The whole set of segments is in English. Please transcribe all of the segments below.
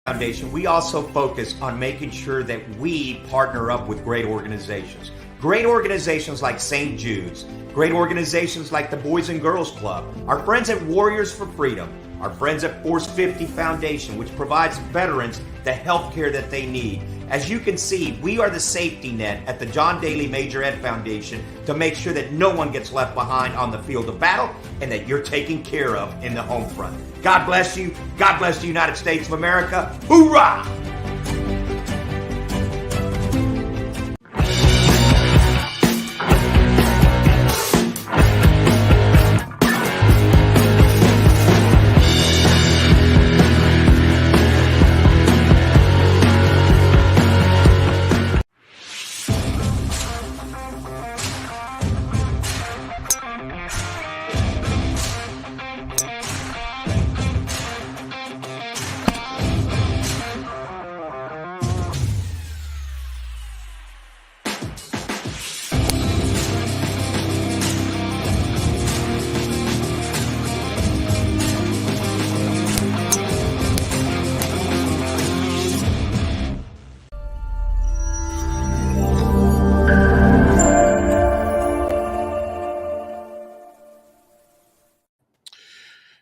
Foundation, we also focus on making sure that we partner up with great organizations. Great organizations like St. Jude's, great organizations like the Boys and Girls Club, our friends at Warriors for Freedom, our friends at Force 50 Foundation, which provides veterans the health care that they need. As you can see, we are the safety net at the John Daly Major Ed Foundation to make sure that no one gets left behind on the field of battle and that you're taken care of in the home front. God bless you. God bless the United States of America. Hoorah!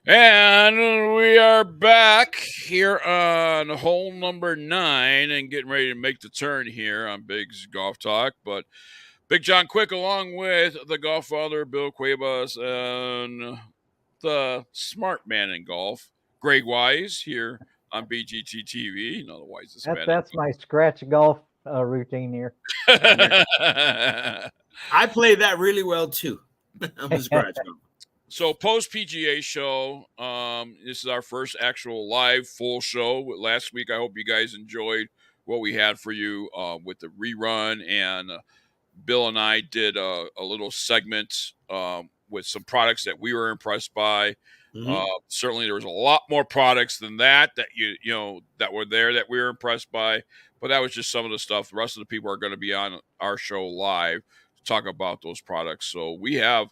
And we are back here on hole number 9 and getting ready to make the turn here on Big's Golf Talk. But Big John Quick, along with the golf father, Bill Cuevas, and the smart man in golf, Greg Wise, here on BGT TV. No, the wisest man. That's my scratch golf routine here. I play that really well, too. I'm a scratch golf. So post PGA show, this is our first actual live full show. Last week, I hope you guys enjoyed what we had for you with the rerun. And Bill and I did a little segment with some products that we were impressed by. Mm-hmm. Certainly, there was a lot more products than that you know that were there that we were impressed by. But that was just some of the stuff. The rest of the people are going to be on our show live to talk about those products. So we have.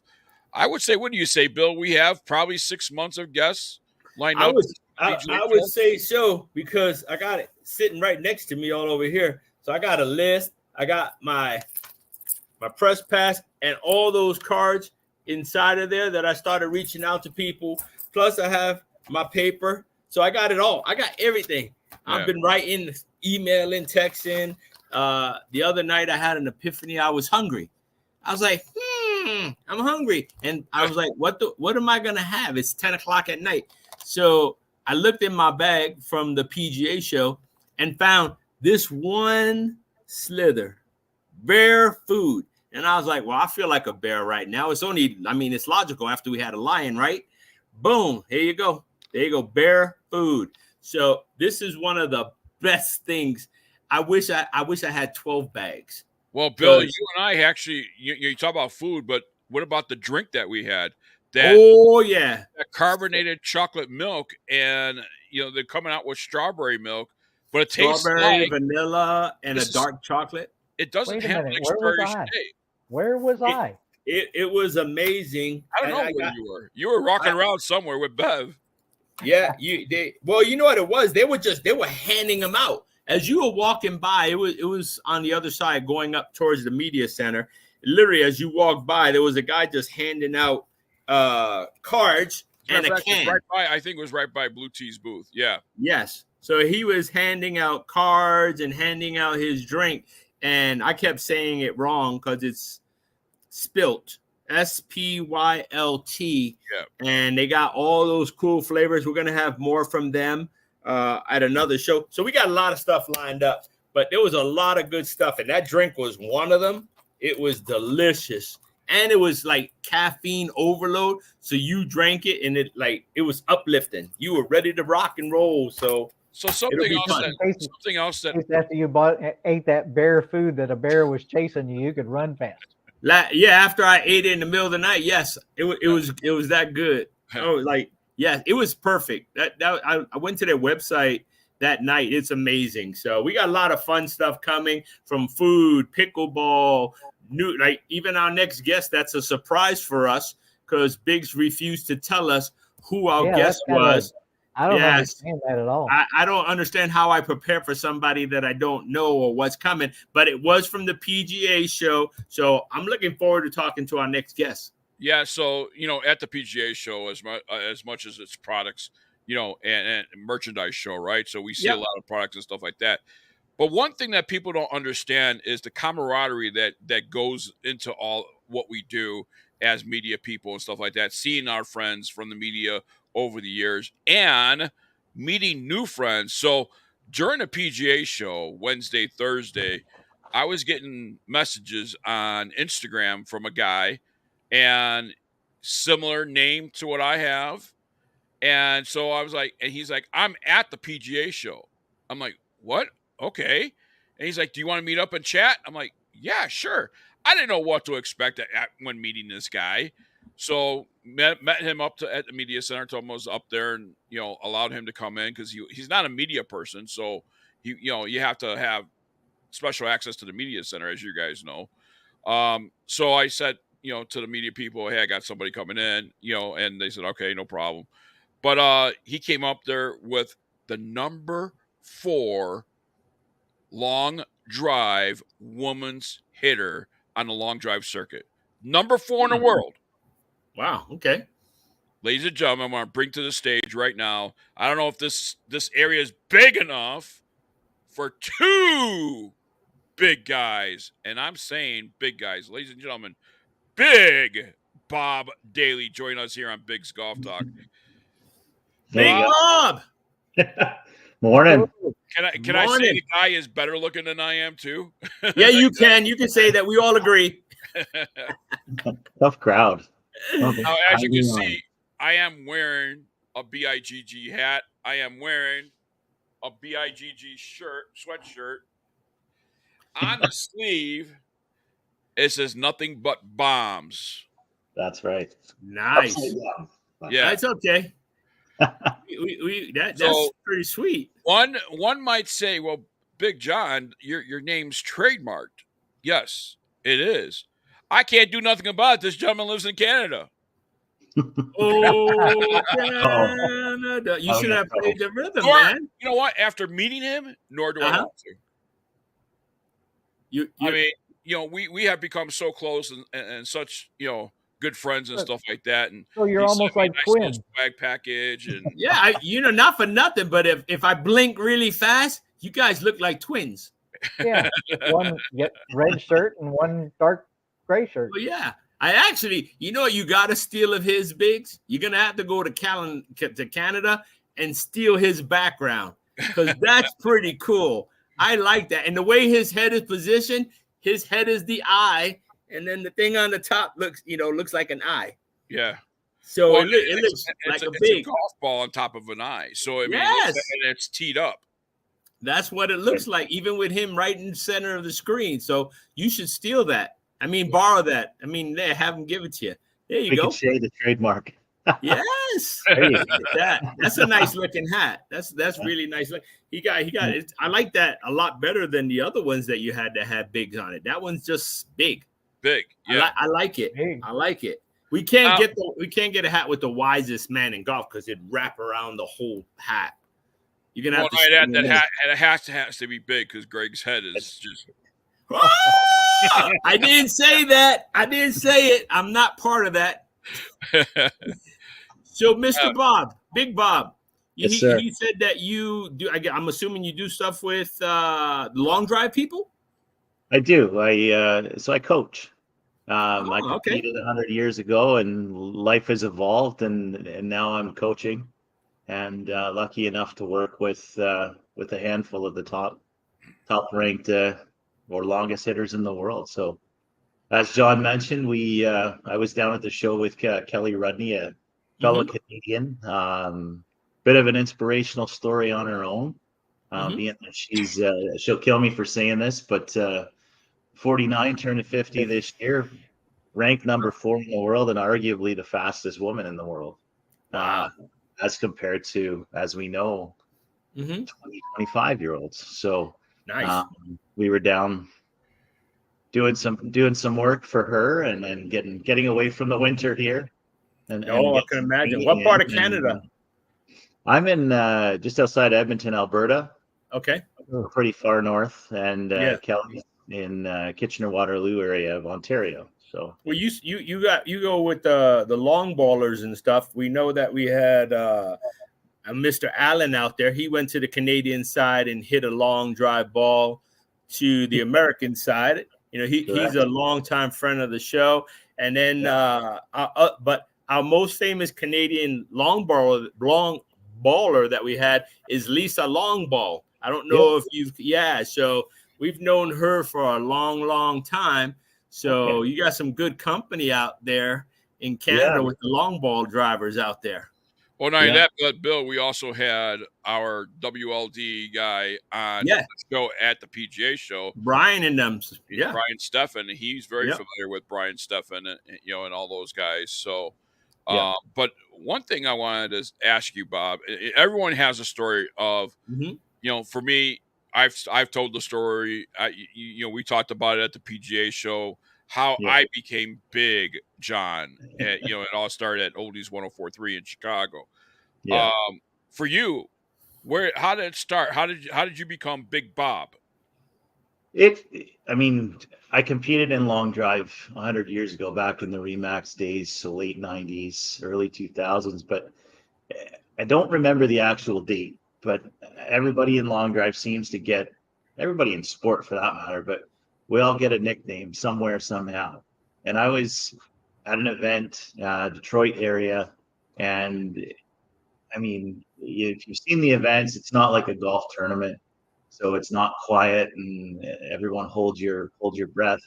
I would say, what do you say, Bill? We have probably 6 months of guests lined up. I would say so because I got it sitting right next to me all over here. So I got a list. I got my press pass and all those cards inside of there that I started reaching out to people. Plus, I have my paper. So I got it all. I got everything. Yeah. I've been writing, emailing, texting. The other night, I had an epiphany. I was hungry. I was like, I'm hungry. And I was like, what am I going to have? It's 10 o'clock at night. So I looked in my bag from the PGA show and found this one slither, bear food. And I was like, well, I feel like a bear right now. It's logical after we had a lion, right? Boom. Here you go. There you go. Bear food. So this is one of the best things. I wish I had 12 bags. Well, Bill, you and I actually, you talk about food, but what about the drink that we had? That carbonated chocolate milk, and they're coming out with strawberry milk, but it tastes like vanilla and a dark chocolate. It doesn't have an expiration date. Where was I? It was amazing. I don't know where you were. You were rocking around somewhere with Bev. Yeah, you know what it was? They were handing them out. As you were walking by, it was on the other side going up towards the media center. Literally, as you walk by, there was a guy just handing out cards and a can. I think it was right by Blue Tea's booth. Yeah. Yes. So he was handing out cards and handing out his drink. And I kept saying it wrong because it's Spylt. SPYLT. Yeah. And they got all those cool flavors. We're going to have more from them at another show. So we got a lot of stuff lined up, but there was a lot of good stuff. And that drink was one of them. It was delicious. And it was like caffeine overload. So you drank it and it was uplifting. You were ready to rock and roll. So something else that after you ate that bear food that a bear was chasing you could run fast. Yeah, after I ate it in the middle of the night, yes, it was that good. Yes, it was perfect. I went to their website that night. It's amazing. So we got a lot of fun stuff coming from food, pickleball, even our next guest. That's a surprise for us because Biggs refused to tell us who our guest was. I don't Yes. understand that at all. I don't understand how I prepare for somebody that I don't know or what's coming, but it was from the PGA show. So I'm looking forward to talking to our next guest. Yeah, so at the PGA show, as much as it's products, and merchandise show, right? So we see a lot of products and stuff like that. But one thing that people don't understand is the camaraderie that goes into all what we do as media people and stuff like that. Seeing our friends from the media over the years and meeting new friends. So during the PGA show, Wednesday, Thursday, I was getting messages on Instagram from a guy and similar name to what I have. And so I was like, and he's like, I'm at the PGA show. I'm like, what? Okay. And he's like, do you want to meet up and chat? I'm like, yeah, sure. I didn't know what to expect when meeting this guy. So met him at the media center, told him I was up there and, allowed him to come in because he's not a media person. So, you have to have special access to the media center, as you guys know. So I said, to the media people, hey, I got somebody coming in, and they said, okay, no problem. But he came up there with the number 4 long drive woman's hitter on the long drive circuit. Number 4 in the world. Wow. Okay. Ladies and gentlemen, I'm going to bring to the stage right now. I don't know if this area is big enough for 2 big guys. And I'm saying big guys. Ladies and gentlemen, Big Bob Daly join us here on Big's Golf Talk. Big Bob! Morning. Can I say the guy is better looking than I am too? Yeah, you can. You can say that. We all agree. Tough crowd. Now, as you can see, I am wearing a BiGG hat. I am wearing a BiGG sweatshirt. On the sleeve, it says nothing but bombs. That's right. Nice. Yeah, that's okay. That's pretty sweet. One might say, well, Big John, your name's trademarked. Yes, it is. I can't do nothing about it. This gentleman lives in Canada. Oh, Canada. You should have played the rhythm, man. You know what? After meeting him, nor do I want to. I mean, we have become so close and such, good friends and stuff like that. And so you're almost like twins. Swag package and yeah, not for nothing, but if I blink really fast, you guys look like twins. Yeah, one red shirt and one dark gray shirt. Well, yeah, I actually, you got to steal of his Biggs. You're gonna have to go to Canada and steal his background because that's pretty cool. I like that, and the way his head is positioned, his head is the eye. And then the thing on the top looks like an eye. Yeah. So it looks like a big golf ball on top of an eye. So and it's teed up. That's what it looks like, even with him right in the center of the screen. So you should steal that. I mean, borrow that. I mean, have him give it to you. There you go. Say the trademark. Yes. That's a nice looking hat. That's really nice. He got it. I like that a lot better than the other ones that you had that had bigs on it. That one's just big. Big, yeah. I like it. I like it. We can't get a hat with the wisest man in golf because it'd wrap around the whole hat. You're gonna have to. That hat, and it has to be big because Greg's head is just. I didn't say that. I didn't say it. I'm not part of that. So, Mr. Bob, Big Bob, yes, he said that you do. I'm assuming you do stuff with long drive people. I do. I coach. I competed 100 years ago, and life has evolved, and now I'm coaching, and lucky enough to work with a handful of the top ranked or longest hitters in the world. So, as John mentioned, I was down at the show with Kelly Rudney, a fellow Canadian. Bit of an inspirational story on her own. Being that she'll kill me for saying this, but 49, turning 50 this year, ranked number 4 in the world and arguably the fastest woman in the world. As compared to, as we know, 20, 25-year-olds. So nice. We were down doing some work for her and then getting away from the winter here. I can imagine. What part of Canada? I'm in just outside Edmonton, Alberta. Okay. Pretty far north, and Yeah. Kelly's in Kitchener-Waterloo area of Ontario. So Well, you go with the long ballers and stuff. We know that we had Mr. Allen out there. He went to the Canadian side and hit a long drive ball to the American side. You know, he's a longtime friend of the show. And then, but our most famous Canadian long baller that we had is Lisa Longball. I don't know if so we've known her for a long time. So you got some good company out there in Canada with the long ball drivers out there. Well, not that, but Bill, we also had our WLD guy on the show at the PGA show. Brian and them. Yeah. Brian Steffen. He's very familiar with Brian Steffen and, you know, and all those guys. So, but one thing I wanted to ask you, Bob, everyone has a story of, you know, for me, I've told the story. You know, we talked about it at the PGA show, how I became big, John. You know, it all started at Oldies 104.3 in Chicago. For you, how did it start? How did you become Big Bob? I mean, I competed in long drive 100 years ago, back in the Remax days, so late 90s, early 2000s. But I don't remember the actual date. But everybody in long drive seems to get, everybody in sport for that matter, but we all get a nickname somewhere, somehow. And I was at an event, Detroit area, and I mean, if you've seen the events, it's not like a golf tournament, so it's not quiet and everyone holds your breath.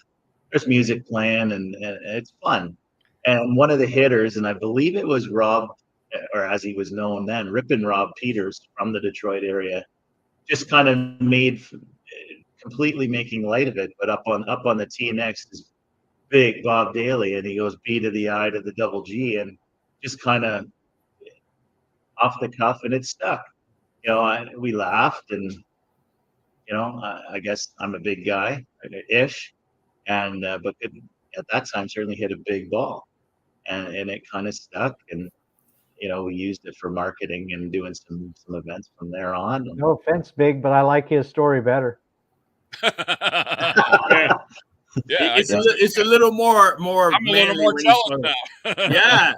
There's music playing and it's fun. And one of the hitters, and I believe it was Rob, or as he was known then, Rippin' Rob Peters from the Detroit area, just kind of made completely making light of it. But up on the tee next is big Bob Daly, and he goes B to the I to the double G, and just kind of off the cuff, and it stuck. You know, we laughed, and you know, I guess I'm a big guy, ish, and but at that time certainly hit a big ball, and it kind of stuck, and you know, we used it for marketing and doing some events from there on. No offense, Big, but I like his story better. It's a little more. I'm a little more jealous now.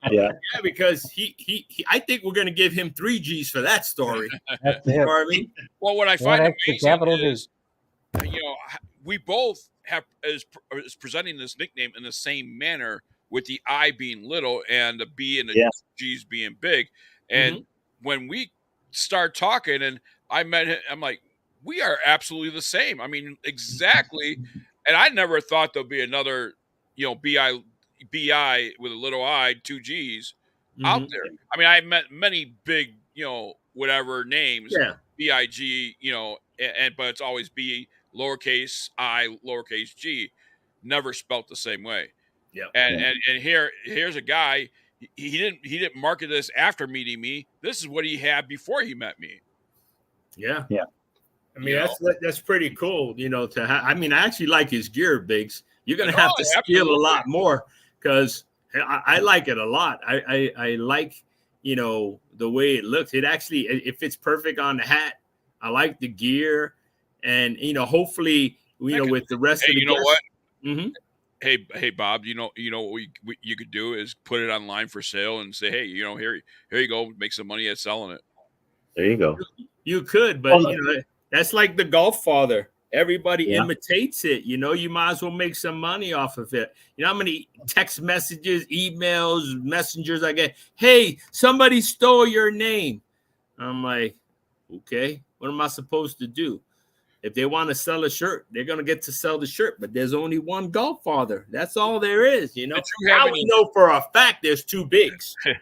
Yeah, because he I think we're going to give him 3 G's for that story. That's you know what I mean? Well, what I find amazing is, you know, we both have is presenting this nickname in the same manner, with the I being little and the B and the G's being big. And when we start talking, and I met him, I'm like, we are absolutely the same. I mean, exactly. And I never thought there'd be another, you know, BI with a little I, 2 G's out there. I mean, I met many big, you know, whatever names, BIG, you know, but it's always B, lowercase I, lowercase G, never spelt the same way. Yeah. And here's a guy, he didn't market this after meeting me. This is what he had before he met me. Yeah. Yeah. I mean, that's pretty cool, you know, to have. I mean, I actually like his gear, Biggs. You're going to have to steal a lot more, because I like it a lot. I like, you know, the way it looks. It actually, it fits perfect on the hat. I like the gear, and, you know, hopefully, you know, with the rest of the you know guests, what? Mm-hmm. Hey, Bob, you know what you could do is put it online for sale and say, hey, you know, here you go, make some money at selling it. There you go. You could, but you know, that's like the Golf Father. Everybody imitates it. You know, you might as well make some money off of it. You know how many text messages, emails, messengers I get? Hey, somebody stole your name. I'm like, okay, what am I supposed to do? If they want to sell a shirt, they're going to get to sell the shirt, but there's only one Golf Father. That's all there is, you know. Now we know for a fact there's 2 Bigs. Yeah.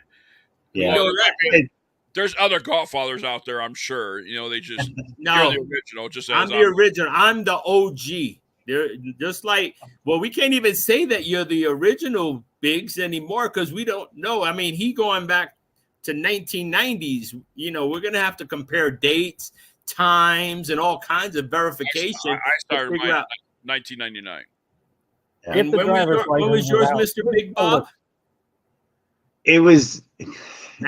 You know that. There's other Golf Fathers out there, I'm sure. You know, they just no, the original. Just I'm the original. I'm the OG. They're just like, well, we can't even say that you're the original Biggs anymore, because we don't know. I mean, he going back to 1990s. You know, we're gonna have to compare dates, times, and all kinds of verification. I started mine in 1999. And when was yours, Mr. Big Bob? It was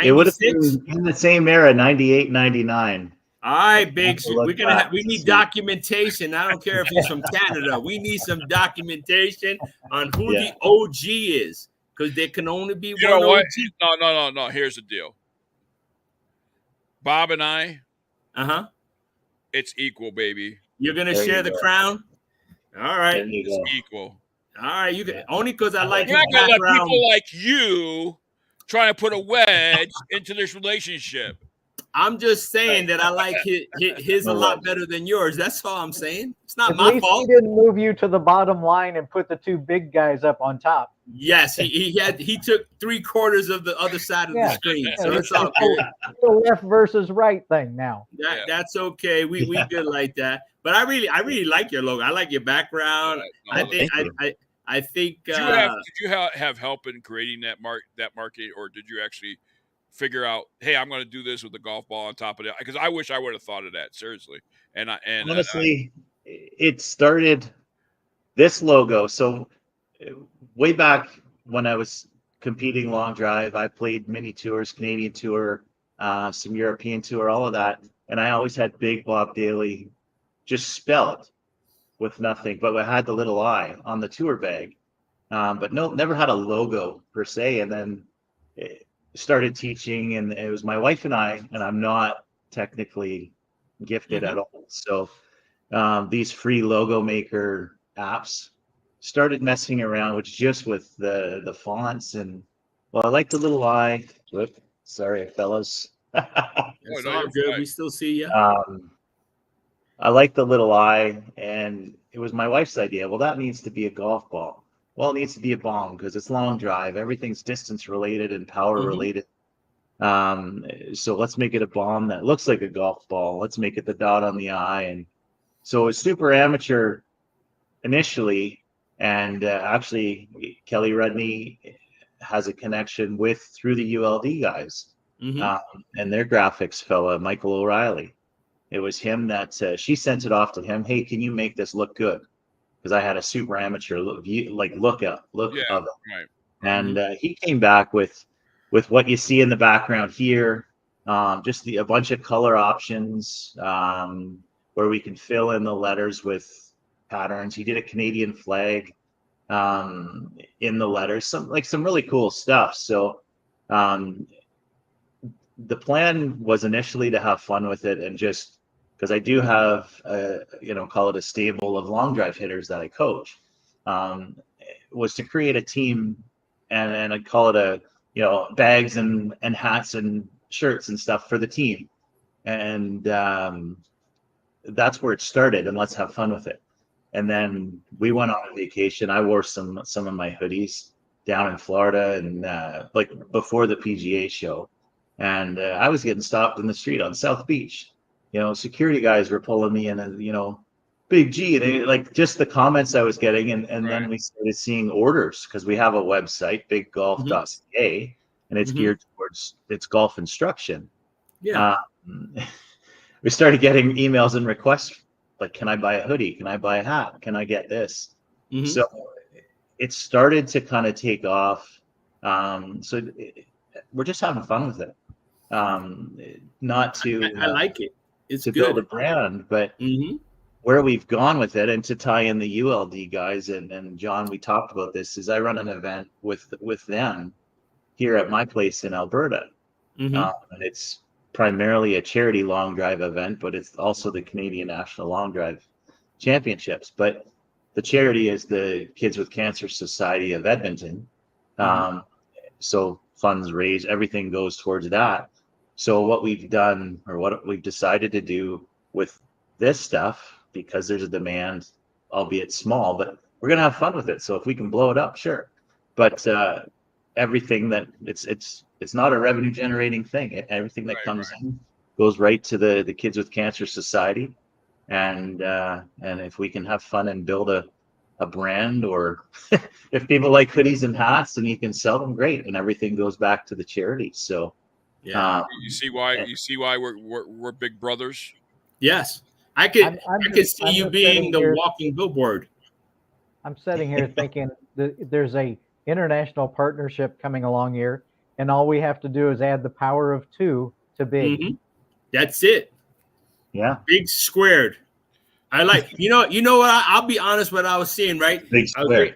It would have 96. been in the same era, 98, 99. All right, Big. Have to look We're gonna back we to need see. documentation. I don't care if he's from Canada. We need some documentation on who Yeah. the OG is, because there can only be You one know what? OG. No. Here's the deal. Bob and I, Uh-huh. it's equal, baby. You're gonna There share you the go. crown. All right. There you It's go. equal. All right. You can only because I like You're his not gonna let background. people like you trying to put a wedge into this relationship. I'm just saying that I like his a No lot worries. better than yours. That's all I'm saying. It's not At my least fault. he didn't move you to the bottom line and put the two big guys up on top. Yes, he took 3/4 of the other side of the Yeah. screen, Yeah, so it's it's all good. the left versus right thing now. That's okay. We good like that. But I really like your logo. I like your background. No, I think Did you have help in creating that market, or did you actually figure out, hey, I'm going to do this with the golf ball on top of it? Because I wish I would have thought of that, seriously. And Honestly, it started this logo. So way back when I was competing long drive, I played mini tours, Canadian tour, some European tour, all of that. And I always had Big Bob Daly just spelled with nothing, but I had the little I on the tour bag. But never had a logo per se. And then started teaching, and it was my wife and I, and I'm not technically gifted at all. So these free logo maker apps, started messing around with the fonts, and well, I like the little I. Whoop, sorry, fellas. it's all good. We still see you. I like the little I, and it was my wife's idea. Well, that needs to be a golf ball. Well, it needs to be a bomb because it's long drive. Everything's distance related and power related. So let's make it a bomb that looks like a golf ball. Let's make it the dot on the I. And so it was super amateur initially. And actually, Kelly Rudney has a connection through the ULD guys and their graphics fella, Michael O'Reilly. It was him that she sent it off to him. Hey, can you make this look good? Because I had a super amateur look of it. right. And he came back with what you see in the background here, just a bunch of color options where we can fill in the letters with patterns. He did a Canadian flag in the letters, some really cool stuff. So the plan was initially to have fun with it, and just because I do have call it a stable of long drive hitters that I coach, was to create a team, and I call it bags and hats and shirts and stuff for the team. And that's where it started, and let's have fun with it. And then we went on a vacation. I wore some of my hoodies down in Florida, and before the PGA show. And I was getting stopped in the street on South Beach. Security guys were pulling me in, and Big G. They just the comments I was getting, and then we started seeing orders because we have a website, biggolf.ca, and it's geared towards golf instruction. Yeah. We started getting emails and requests like, can I buy a hoodie? Can I buy a hat? Can I get this? So it started to kind of take off. We're just having fun with it. Not to I like it. It's to good. build a brand, but where we've gone with it, and to tie in the ULD guys and John, we talked about this, is I run an event with them here at my place in Alberta. And it's primarily a charity long drive event, but it's also the Canadian National Long Drive Championships. But the charity is the Kids with Cancer Society of Edmonton. So funds raised, everything goes towards that. So what we've done, or what we've decided to do with this stuff, because there's a demand, albeit small, but we're going to have fun with it. So if we can blow it up, sure. But everything that it's not a revenue generating thing. Everything that comes in goes right to the Kids with Cancer Society. And if we can have fun and build a brand, or if people like hoodies and hats and you can sell them, great. And everything goes back to the charity. So you see why we're big brothers. Yes, I could see you being the walking billboard. I'm sitting here thinking that there's a international partnership coming along here, and all we have to do is add the power of 2 to big. Mm-hmm. That's it. Yeah. Big squared. I like, you know what? I'll be honest. What I was seeing, right? Big square.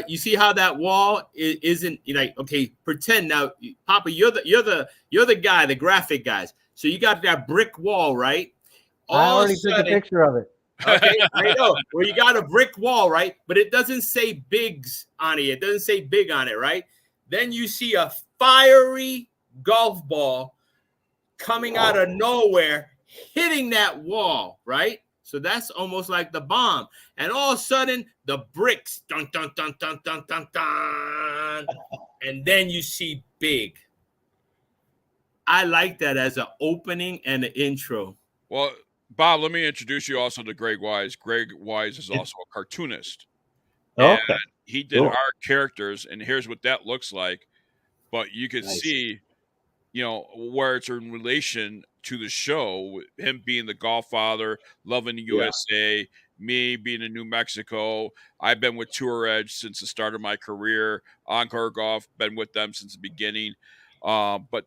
You see how that wall isn't like, okay, pretend now, Papa, you're the guy, the graphic guys. So you got that brick wall, right? I already took a picture of it. Okay, I know. Well, you got a brick wall, right? But it doesn't say BiGG on it. It doesn't say big on it, right? Then you see a fiery golf ball coming out of nowhere, hitting that wall, right? So that's almost like the bomb. And all of a sudden, the bricks, dun, dun, dun, dun, dun, dun, dun. And then you see big. I like that as an opening and an intro. Well, Bob, let me introduce you also to Greg Wise. Greg Wise is also a cartoonist. Okay. And he did Cool. our characters, and here's what that looks like. But you could Nice. see, where it's in relation to the show, him being the golf father, loving the USA, me being in New Mexico. I've been with Tour Edge since the start of my career. Encore Golf, been with them since the beginning. But,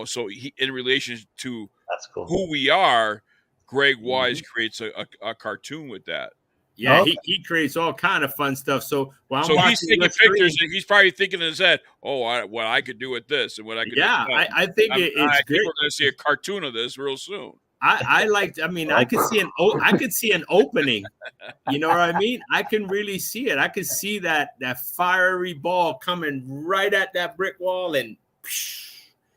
so he, in relation to That's cool. who we are, Greg Wise creates a cartoon with that. Yeah, Okay. he creates all kind of fun stuff. So while So I'm he's watching taking your screen, pictures, and he's probably thinking in his head, what I could do with this and what I could do with that. I think I it's think great. we're going to see a cartoon of this real soon. I could see an opening. You know what I mean? I can really see it. I could see that fiery ball coming right at that brick wall, and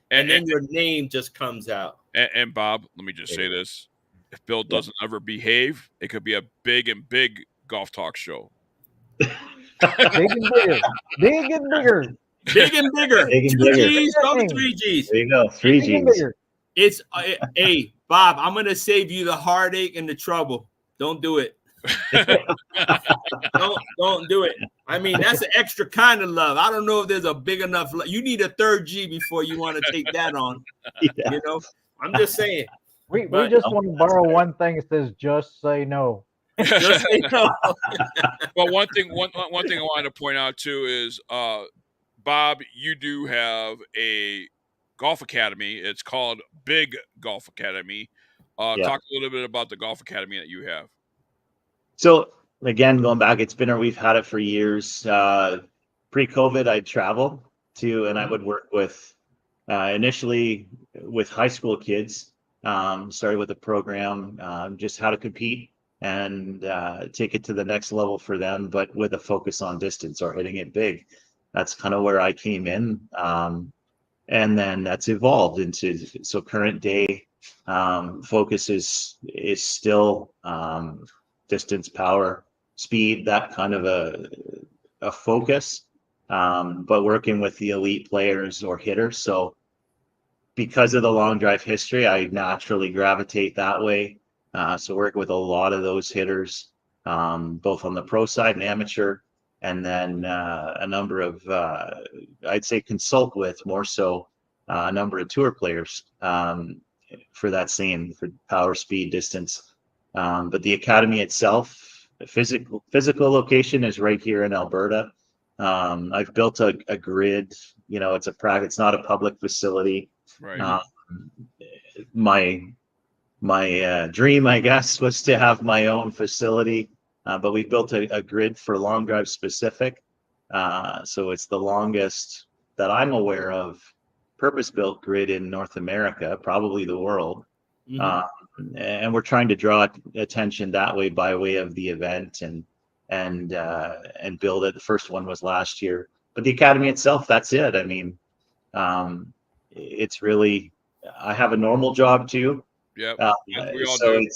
then your name just comes out. And Bob, let me just say this. If Bill doesn't ever behave, it could be a big golf talk show. Big and bigger. Big and bigger. Big and bigger. Big and 2 bigger. G's, go to 3 G's. There you go. 3 Big and Gs. bigger. It's hey, Bob, I'm gonna save you the heartache and the trouble. Don't do it. Don't do it. I mean, that's an extra kind of love. I don't know if there's a big enough love. You need a 3rd G before you want to take that on. Yeah. I'm just saying. We just want to borrow one thing that says just say no. Just say no. Well, one thing I wanted to point out too is, Bob, you do have a golf academy. It's called BiGG Golf Academy. Talk a little bit about the golf academy that you have. So again, going back, we've had it for years. Pre-COVID, I'd travel to, and I would work with, initially with high school kids. Started with a program, just how to compete and take it to the next level for them, but with a focus on distance or hitting it big. That's kind of where I came in. And then that's evolved into, so current day focus is still distance, power, speed, that kind of a focus, but working with the elite players or hitters. So because of the long drive history, I naturally gravitate that way. So work with a lot of those hitters, both on the pro side and amateur, and then a number of, I'd say consult with more so a number of tour players for that same, for power, speed, distance. But the academy itself, the physical location is right here in Alberta. I've built a grid, it's not a public facility. Right. My dream, I guess, was to have my own facility, but we built a grid for long drive specific. So it's the longest that I'm aware of purpose-built grid in North America, probably the world. And we're trying to draw attention that way by way of the event and build it. The first one was last year, but the academy itself, that's it. I mean, it's really, I have a normal job too. Yep. We all do.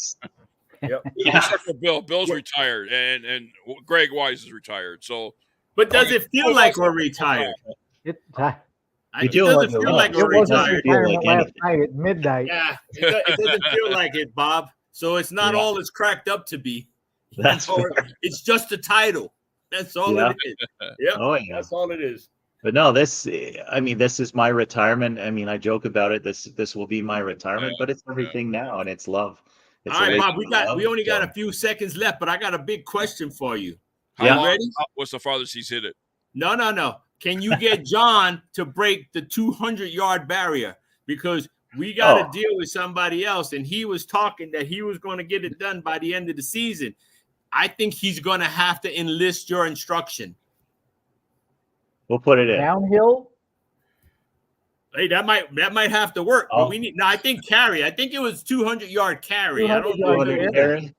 Except for Bill. Bill's retired, and Greg Wise is retired. So, but does it feel like we're retired? It doesn't feel like we're retired. Last night at midnight. Yeah, it doesn't feel like it, Bob. So it's not all it's cracked up to be. It's just a title. That's all it is. Yeah, that's all it is. But no, this is my retirement. I mean, I joke about it. This will be my retirement, but it's everything now, and it's love. It's all right, Bob. We only got a few seconds left, but I got a big question for you. How long, ready? What's the farthest he's hit it? No. can you get John to break the 200-yard barrier? Because we got to deal with somebody else. And he was talking that he was going to get it done by the end of the season. I think he's going to have to enlist your instruction. We'll put it in. Downhill? Hey, that might have to work. But we need. No, I think carry. I think it was 200-yard carry. I don't know. Carry?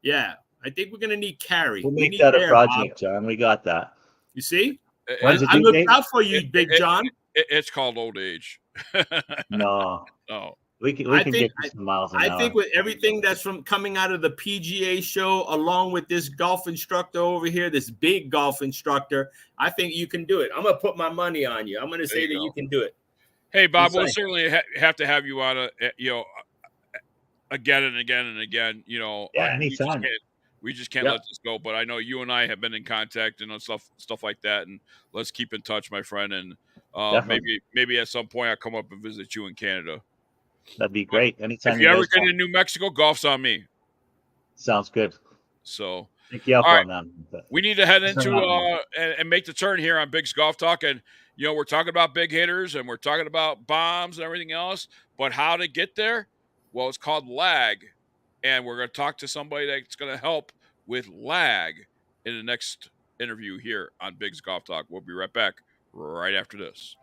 Yeah, I think we're gonna need carry. We'll make that a project, John. We got that. You see, When's I looked out for you, Big John. It's called old age. No. We can get you some miles an hour. I think with everything that's from coming out of the PGA show, along with this golf instructor over here, this big golf instructor, I think you can do it. I'm gonna put my money on you. I'm gonna say that you can do it. Hey, Bob, we'll certainly have to have you on, again and again and again. Anytime. We just can't let this go. But I know you and I have been in contact and stuff like that. And let's keep in touch, my friend. And maybe at some point I'll come up and visit you in Canada. That'd be great. Anytime. If you ever get to New Mexico, golf's on me. Sounds good. So thank you up on that. We need to head into and make the turn here on Big's Golf Talk. And we're talking about big hitters and we're talking about bombs and everything else. But how to get there? Well, it's called lag. And we're going to talk to somebody that's going to help with lag in the next interview here on Big's Golf Talk. We'll be right back right after this.